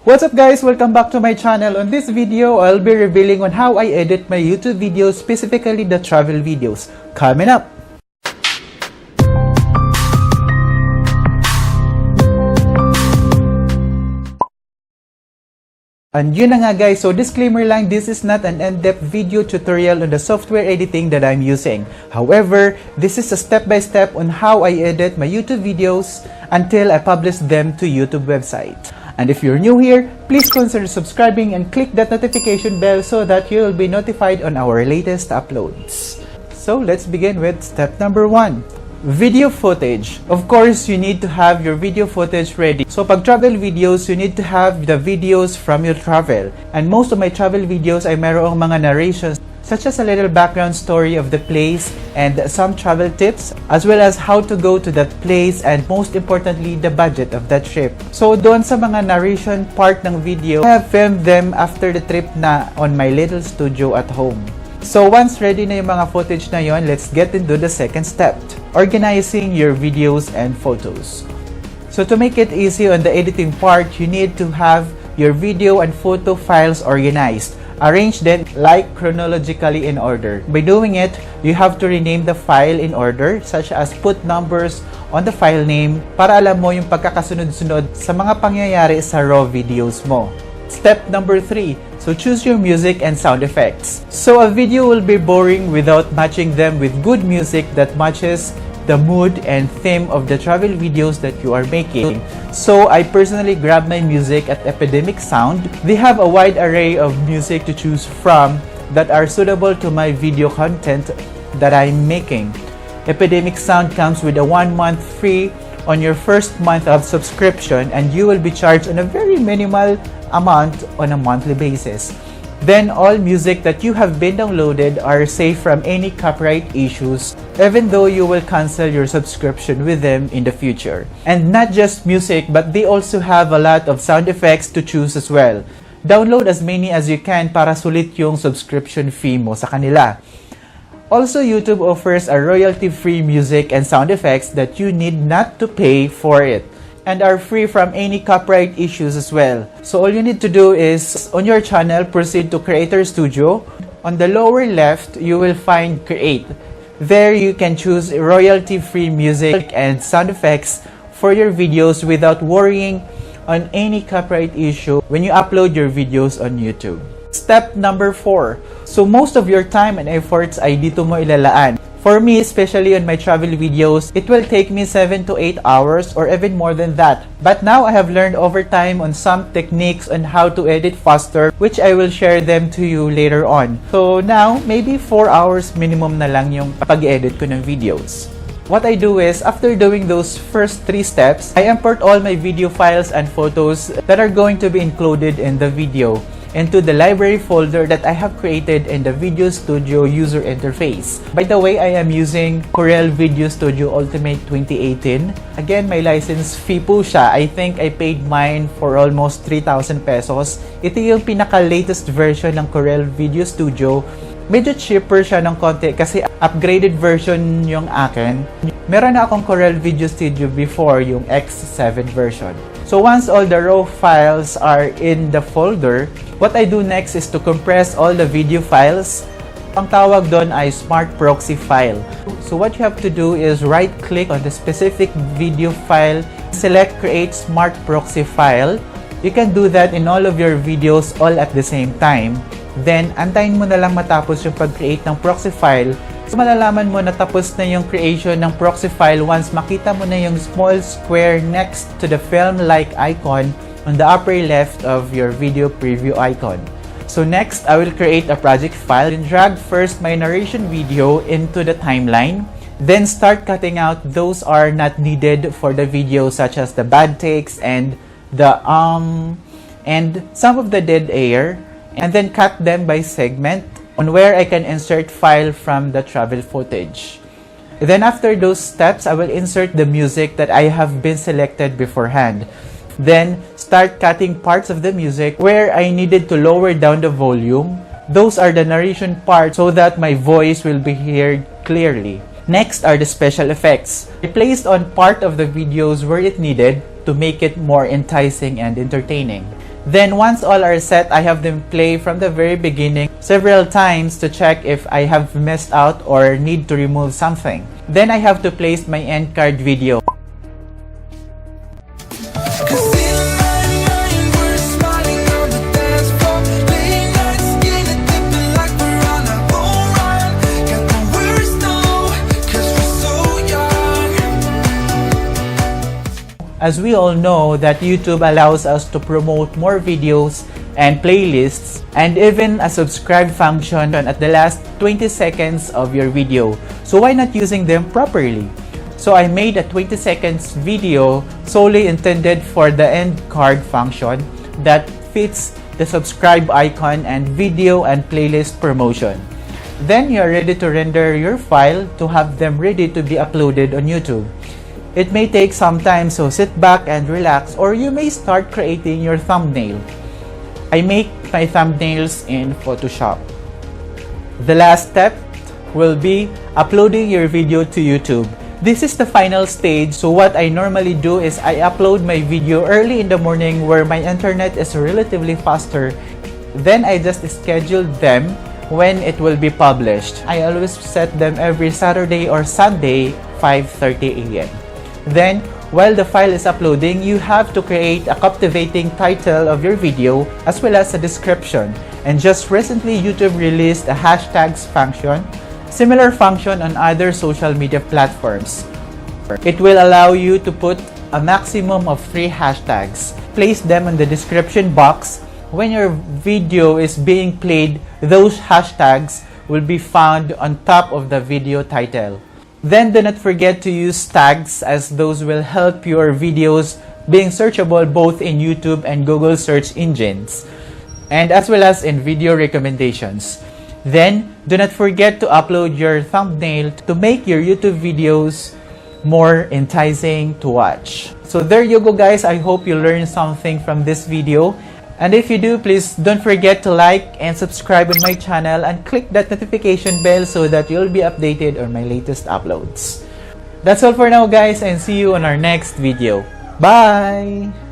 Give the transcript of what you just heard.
What's up guys? Welcome back to my channel. On this video, I'll be revealing on how I edit my YouTube videos, specifically the travel videos. Coming up! And yun na nga guys, so disclaimer lang, this is not an in-depth video tutorial on the software editing that I'm using. However, this is a step-by-step on how I edit my YouTube videos until I publish them to YouTube website. And if you're new here, please consider subscribing and click that notification bell so that you'll be notified on our latest uploads. So let's begin with step number 1. Video footage. Of course, you need to have your video footage ready. So pag travel videos, you need to have the videos from your travel. And most of my travel videos ay mayroong mga narrations such as a little background story of the place and some travel tips, as well as how to go to that place and most importantly, the budget of that trip. So doon sa mga narration part ng video, I have filmed them after the trip na on my little studio at home. So once ready na yung mga footage na yon, let's get into the second step, organizing your videos and photos. So to make it easy on the editing part, you need to have your video and photo files organized. Arrange them like chronologically in order. By doing it, you have to rename the file in order, such as put numbers on the file name para alam mo yung pagkakasunod-sunod sa mga pangyayari sa raw videos mo. Step number 3. So choose your music and sound effects. So a video will be boring without matching them with good music that matches the mood and theme of the travel videos that you are making. So I personally grab my music at Epidemic Sound. They have a wide array of music to choose from that are suitable to my video content that I'm making. Epidemic Sound comes with a 1-month free on your first month of subscription, and you will be charged on a very minimal amount on a monthly basis. Then all music that you have been downloaded are safe from any copyright issues, even though you will cancel your subscription with them in the future. And not just music, but they also have a lot of sound effects to choose as well. Download as many as you can para sulit yung subscription fee mo sa kanila. Also, YouTube offers a royalty-free music and sound effects that you need not to pay for it, and are free from any copyright issues as well. So all you need to do is, on your channel, proceed to Creator Studio. On the lower left, you will find Create. There you can choose royalty-free music and sound effects for your videos without worrying on any copyright issue when you upload your videos on YouTube. Step number 4. So most of your time and efforts ay dito mo ilalaan. For me, especially on my travel videos, it will take me 7 to 8 hours or even more than that. But now I have learned over time on some techniques on how to edit faster, which I will share them to you later on. So now, maybe 4 hours minimum na lang yung pag-edit ko ng videos. What I do is, after doing those first 3 steps, I import all my video files and photos that are going to be included in the video into the library folder that I have created in the Video Studio user interface. By the way, I am using Corel Video Studio Ultimate 2018. Again, may license fee po siya. I think I paid mine for almost 3,000 pesos. Ito yung pinaka-latest version ng Corel Video Studio. Medyo cheaper siya ng konti kasi upgraded version yung akin. Meron na akong Corel Video Studio before, yung X7 version. So once all the raw files are in the folder, what I do next is to compress all the video files. Ang tawag doon ay Smart Proxy file. So what you have to do is right-click on the specific video file, select Create Smart Proxy file. You can do that in all of your videos all at the same time. Then, antayin mo na lang matapos yung pag-create ng proxy file. So, malalaman mo na tapos na yung creation ng proxy file once makita mo na yung small square next to the film-like icon on the upper left of your video preview icon. So next, I will create a project file and drag first my narration video into the timeline. Then start cutting out those are not needed for the video, such as the bad takes and the and some of the dead air, and then cut them by segment on where I can insert file from the travel footage. Then after those steps, I will insert the music that I have been selected beforehand. Then start cutting parts of the music where I needed to lower down the volume. Those are the narration parts so that my voice will be heard clearly. Next are the special effects. I placed on part of the videos where it needed to make it more enticing and entertaining. Then once all are set, I have them play from the very beginning several times to check if I have messed out or need to remove something. Then I have to place my end card video. As we all know that YouTube allows us to promote more videos and playlists and even a subscribe function at the last 20 seconds of your video. So why not using them properly? So I made a 20 seconds video solely intended for the end card function that fits the subscribe icon and video and playlist promotion. Then you are ready to render your file to have them ready to be uploaded on YouTube. It may take some time, so sit back and relax, or you may start creating your thumbnail. I make my thumbnails in Photoshop. The last step will be uploading your video to YouTube. This is the final stage, so what I normally do is I upload my video early in the morning where my internet is relatively faster. Then I just schedule them when it will be published. I always set them every Saturday or Sunday, 5:30 a.m. Then, while the file is uploading, you have to create a captivating title of your video as well as a description. And just recently, YouTube released a hashtags function, similar function on other social media platforms. It will allow you to put a maximum of 3 hashtags. Place them in the description box. When your video is being played, those hashtags will be found on top of the video title. Then do not forget to use tags, as those will help your videos being searchable both in YouTube and Google search engines, and as well as in video recommendations. Then do not forget to upload your thumbnail to make your YouTube videos more enticing to watch. So there you go guys, I hope you learned something from this video. And if you do, please don't forget to like and subscribe on my channel and click that notification bell so that you'll be updated on my latest uploads. That's all for now guys, and see you on our next video. Bye!